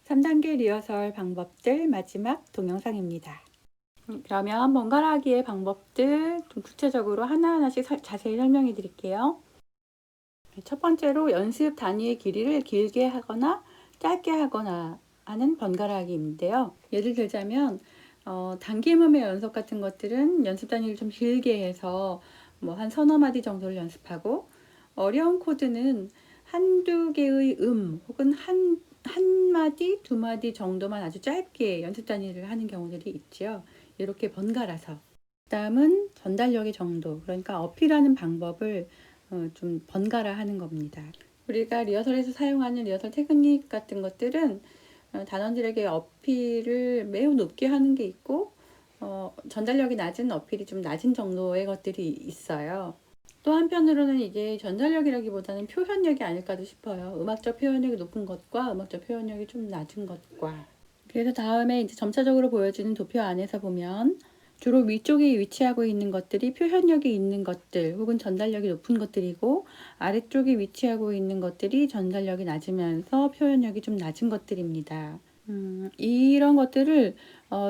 3단계 리허설 방법들 마지막 동영상입니다. 그러면 번갈아 하기의 방법들 좀 구체적으로 하나하나씩 자세히 설명해 드릴게요. 첫 번째로 연습 단위의 길이를 길게 하거나 짧게 하거나 하는 번갈아 하기인데요. 예를 들자면 단기음음의 연속 같은 것들은 연습 단위를 좀 길게 해서 뭐 한 서너 마디 정도를 연습하고, 어려운 코드는 한두 개의 혹은 한 마디, 두 마디 정도만 아주 짧게 연습 단위를 하는 경우들이 있죠. 이렇게 번갈아서. 다음은 전달력의 정도, 그러니까 어필하는 방법을 좀 번갈아 하는 겁니다. 우리가 리허설에서 사용하는 리허설 테크닉 같은 것들은 단원들에게 어필을 매우 높게 하는 게 있고, 전달력이 낮은 어필이 좀 낮은 정도의 것들이 있어요. 또 한편으로는 이게 전달력이라기보다는 표현력이 아닐까도 싶어요. 음악적 표현력이 높은 것과 음악적 표현력이 좀 낮은 것과. 그래서 다음에 이제 점차적으로 보여주는 도표 안에서 보면 주로 위쪽에 위치하고 있는 것들이 표현력이 있는 것들 혹은 전달력이 높은 것들이고, 아래쪽에 위치하고 있는 것들이 전달력이 낮으면서 표현력이 좀 낮은 것들입니다. 이런 것들을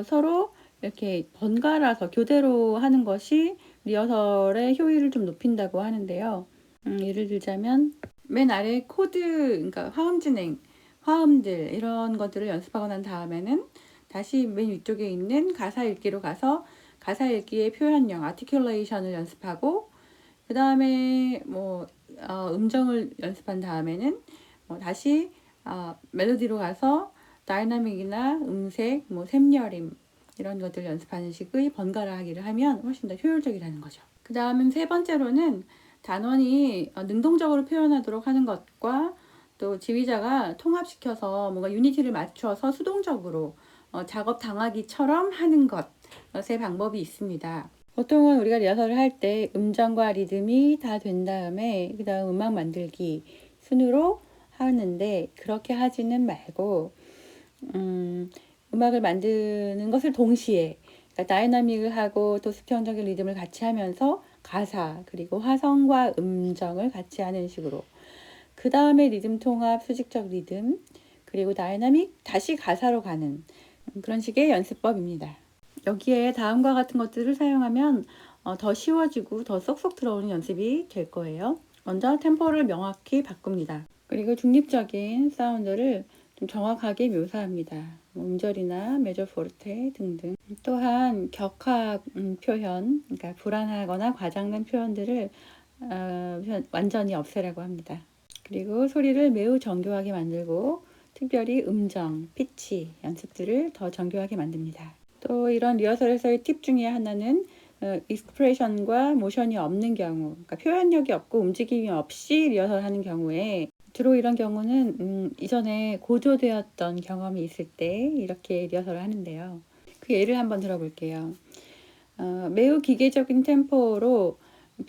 서로 이렇게 번갈아서 교대로 하는 것이 리허설의 효율을 좀 높인다고 하는데요. 예를 들자면 맨 아래 코드, 그러니까 화음 진행, 화음들 이런 것들을 연습하고 난 다음에는 다시 맨 위쪽에 있는 가사 읽기로 가서 가사 읽기의 표현력, 아티큘레이션을 연습하고, 그 다음에 음정을 연습한 다음에는 다시 멜로디로 가서 다이나믹이나 음색, 샘여림 이런 것들 연습하는 식의 번갈아 하기를 하면 훨씬 더 효율적이라는 거죠. 그 다음은 세 번째로는 단원이 능동적으로 표현하도록 하는 것과, 또 지휘자가 통합시켜서 뭔가 유니티를 맞춰서 수동적으로 작업 당하기처럼 하는 것의 방법이 있습니다. 보통은 우리가 리허설을 할 때 음정과 리듬이 다 된 다음에 그 다음 음악 만들기 순으로 하는데, 그렇게 하지는 말고 음악을 만드는 것을 동시에, 그러니까 다이나믹을 하고 또 수평적인 리듬을 같이 하면서 가사 그리고 화성과 음정을 같이 하는 식으로, 그 다음에 리듬 통합, 수직적 리듬, 그리고 다이나믹, 다시 가사로 가는 그런 식의 연습법입니다. 여기에 다음과 같은 것들을 사용하면 더 쉬워지고 더 쏙쏙 들어오는 연습이 될 거예요. 먼저 템포를 명확히 바꿉니다. 그리고 중립적인 사운드를 좀 정확하게 묘사합니다. 음절이나 메저 포르테 등등. 또한 격학 표현, 그러니까 불안하거나 과장된 표현들을 완전히 없애라고 합니다. 그리고 소리를 매우 정교하게 만들고, 특별히 음정, 피치 연습들을 더 정교하게 만듭니다. 또 이런 리허설에서의 팁 중에 하나는 익스프레션과 모션이 없는 경우, 그러니까 표현력이 없고 움직임이 없이 리허설 하는 경우에, 주로 이런 경우는 이전에 고조되었던 경험이 있을 때 이렇게 리허설을 하는데요. 그 예를 한번 들어볼게요. 매우 기계적인 템포로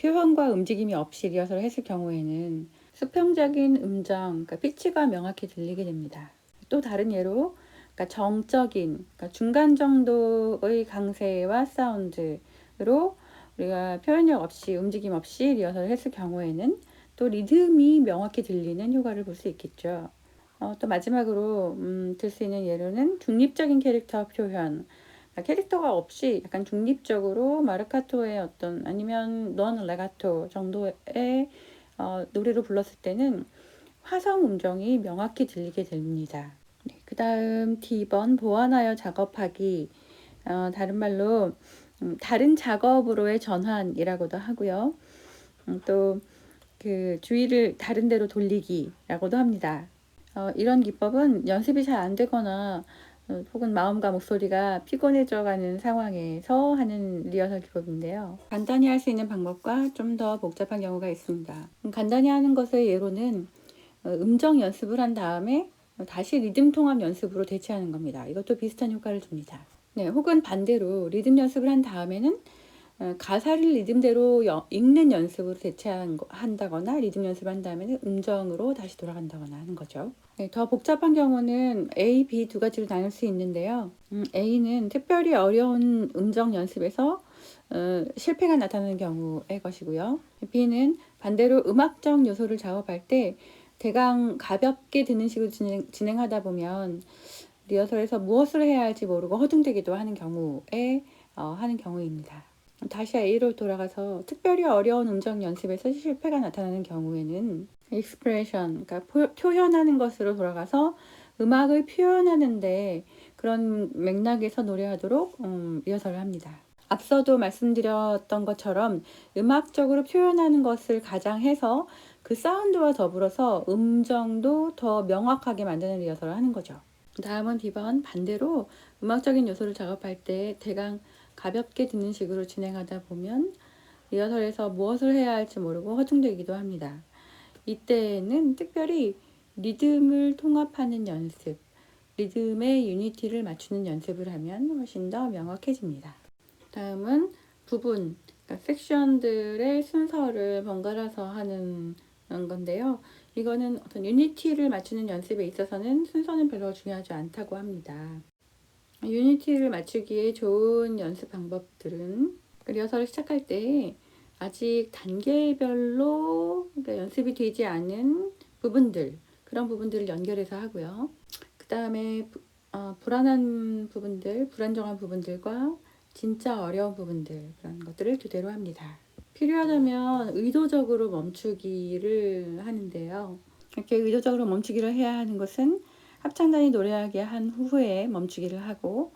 표현과 움직임이 없이 리허설을 했을 경우에는 수평적인 음정, 그러니까 피치가 명확히 들리게 됩니다. 또 다른 예로, 그러니까 정적인, 그러니까 중간 정도의 강세와 사운드로 우리가 표현력 없이, 움직임 없이 리허설을 했을 경우에는 또 리듬이 명확히 들리는 효과를 볼 수 있겠죠. 또 마지막으로 들 수 있는 예로는 중립적인 캐릭터 표현, 그러니까 캐릭터가 없이 약간 중립적으로 마르카토의 어떤, 아니면 넌 레가토 정도의 노래로 불렀을 때는 화성 음정이 명확히 들리게 됩니다. 네, 그 다음 D번 보완하여 작업하기, 다른 말로 다른 작업으로의 전환이라고도 하고요. 또 그 주의를 다른 데로 돌리기라고도 합니다. 이런 기법은 연습이 잘 안 되거나 혹은 마음과 목소리가 피곤해져 가는 상황에서 하는 리허설 기법인데요. 간단히 할 수 있는 방법과 좀 더 복잡한 경우가 있습니다. 간단히 하는 것의 예로는 음정 연습을 한 다음에 다시 리듬 통합 연습으로 대체하는 겁니다. 이것도 비슷한 효과를 줍니다. 네, 혹은 반대로 리듬 연습을 한 다음에는 가사를 리듬대로 읽는 연습으로 대체한다거나, 리듬 연습을 한 다음에는 음정으로 다시 돌아간다거나 하는 거죠. 네, 더 복잡한 경우는 A, B 두 가지로 나눌 수 있는데요. A는 특별히 어려운 음정 연습에서 실패가 나타나는 경우의 것이고요. B는 반대로 음악적 요소를 작업할 때 대강 가볍게 듣는 식으로 진행하다 보면 리허설에서 무엇을 해야 할지 모르고 허둥대기도 하는 경우입니다. 다시 A로 돌아가서 특별히 어려운 음정 연습에서 실패가 나타나는 경우에는 expression, 그러니까 표현하는 것으로 돌아가서 음악을 표현하는데 그런 맥락에서 노래하도록 리허설을 합니다. 앞서도 말씀드렸던 것처럼 음악적으로 표현하는 것을 가장해서 그 사운드와 더불어서 음정도 더 명확하게 만드는 리허설을 하는 거죠. 다음은 B번 반대로 음악적인 요소를 작업할 때 대강 가볍게 듣는 식으로 진행하다 보면 리허설에서 무엇을 해야 할지 모르고 허둥대기도 합니다. 이때는 특별히 리듬을 통합하는 연습, 리듬의 유니티를 맞추는 연습을 하면 훨씬 더 명확해집니다. 다음은 부분, 그러니까 섹션들의 순서를 번갈아서 하는 건데요. 이거는 어떤 유니티를 맞추는 연습에 있어서는 순서는 별로 중요하지 않다고 합니다. 유니티를 맞추기에 좋은 연습 방법들은 리허설을 시작할 때 아직 단계별로 그러니까 연습이 되지 않은 부분들, 그런 부분들을 연결해서 하고요. 그 다음에 불안한 부분들, 불안정한 부분들과 진짜 어려운 부분들, 그런 것들을 교대로 합니다. 필요하다면 의도적으로 멈추기를 하는데요. 이렇게 의도적으로 멈추기를 해야 하는 것은 합창단이 노래하게 한 후에 멈추기를 하고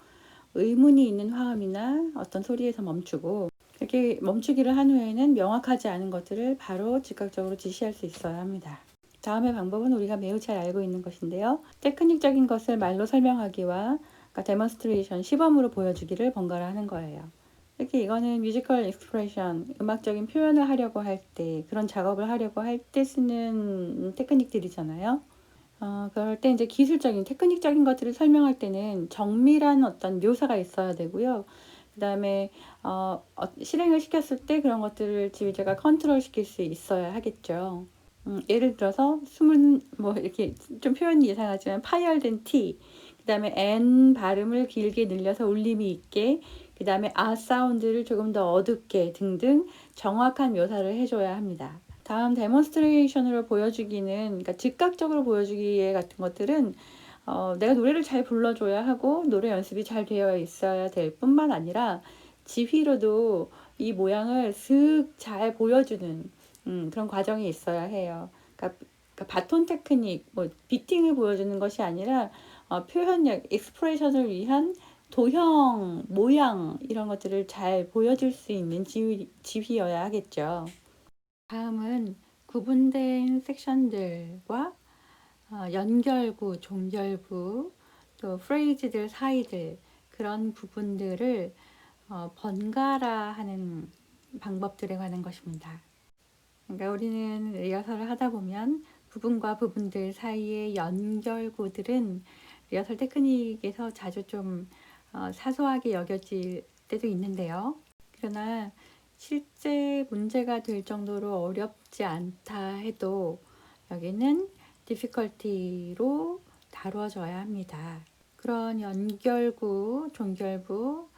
의문이 있는 화음이나 어떤 소리에서 멈추고 이렇게 멈추기를 한 후에는 명확하지 않은 것들을 바로 즉각적으로 지시할 수 있어야 합니다. 다음의 방법은 우리가 매우 잘 알고 있는 것인데요. 테크닉적인 것을 말로 설명하기와 데몬스트레이션, 시범으로 보여주기를 번갈아 하는 거예요. 특히 이거는 뮤지컬 익스프레션, 음악적인 표현을 하려고 할 때, 그런 작업을 하려고 할 때 쓰는 테크닉들이잖아요. 그럴 때 이제 기술적인, 테크닉적인 것들을 설명할 때는 정밀한 어떤 묘사가 있어야 되고요. 그 다음에 실행을 시켰을 때 그런 것들을 지휘자가 컨트롤 시킬 수 있어야 하겠죠. 예를 들어서 숨은 뭐 이렇게 좀 표현이 이상하지만 파열된 T, 그 다음에 N 발음을 길게 늘려서 울림이 있게, 그 다음에 아 사운드를 조금 더 어둡게 등등 정확한 묘사를 해줘야 합니다. 다음 데몬스트레이션으로 보여주기는, 그러니까 즉각적으로 보여주기 같은 것들은 내가 노래를 잘 불러줘야 하고 노래 연습이 잘 되어 있어야 될 뿐만 아니라 지휘로도 이 모양을 슥 잘 보여주는 그런 과정이 있어야 해요. 그러니까 바톤 테크닉, 뭐 비팅을 보여주는 것이 아니라 표현력, 익스프레션을 위한 도형, 모양 이런 것들을 잘 보여줄 수 있는 지휘여야 하겠죠. 다음은 구분된 섹션들과 연결구, 종결구, 또 프레이즈들 사이들 그런 부분들을 번갈아 하는 방법들에 관한 것입니다. 그러니까 우리는 리허설을 하다 보면 부분과 부분들 사이의 연결구들은 리허설 테크닉에서 자주 좀 사소하게 여겨질 때도 있는데요. 그러나 실제 문제가 될 정도로 어렵지 않다 해도 여기는 difficulty로 다뤄져야 합니다. 그런 연결구, 종결구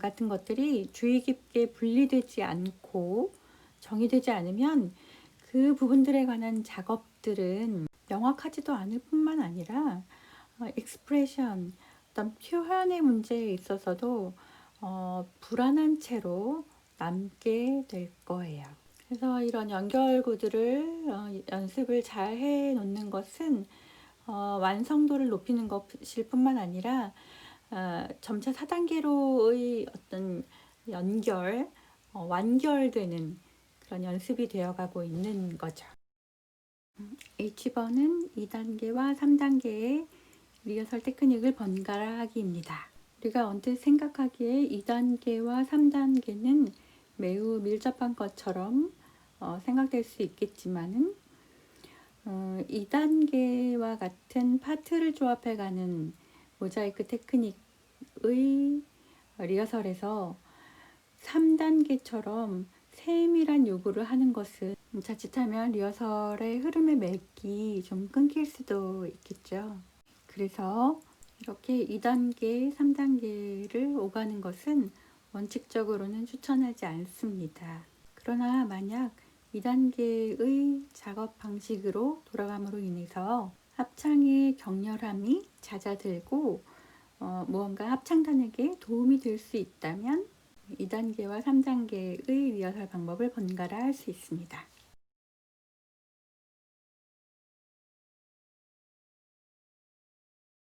같은 것들이 주의 깊게 분리되지 않고 정의되지 않으면 그 부분들에 관한 작업들은 명확하지도 않을 뿐만 아니라 익스프레션, 어떤 표현의 문제에 있어서도 불안한 채로 남게 될 거예요. 그래서 이런 연결구들을 연습을 잘 해 놓는 것은 완성도를 높이는 것일 뿐만 아니라 점차 4단계로의 어떤 연결, 완결되는 그런 연습이 되어가고 있는 거죠. H번은 2단계와 3단계의 리허설 테크닉을 번갈아 하기입니다. 우리가 언뜻 생각하기에 2단계와 3단계는 매우 밀접한 것처럼 생각될 수 있겠지만은 2단계와 같은 파트를 조합해가는 모자이크 테크닉의 리허설에서 3단계처럼 세밀한 요구를 하는 것은 자칫하면 리허설의 흐름의 맥이 좀 끊길 수도 있겠죠. 그래서 이렇게 2단계, 3단계를 오가는 것은 원칙적으로는 추천하지 않습니다. 그러나 만약 2단계의 작업 방식으로 돌아감으로 인해서 합창의 격렬함이 잦아들고 무언가 합창단에게 도움이 될 수 있다면 2단계와 3단계의 리허설 방법을 번갈아 할 수 있습니다.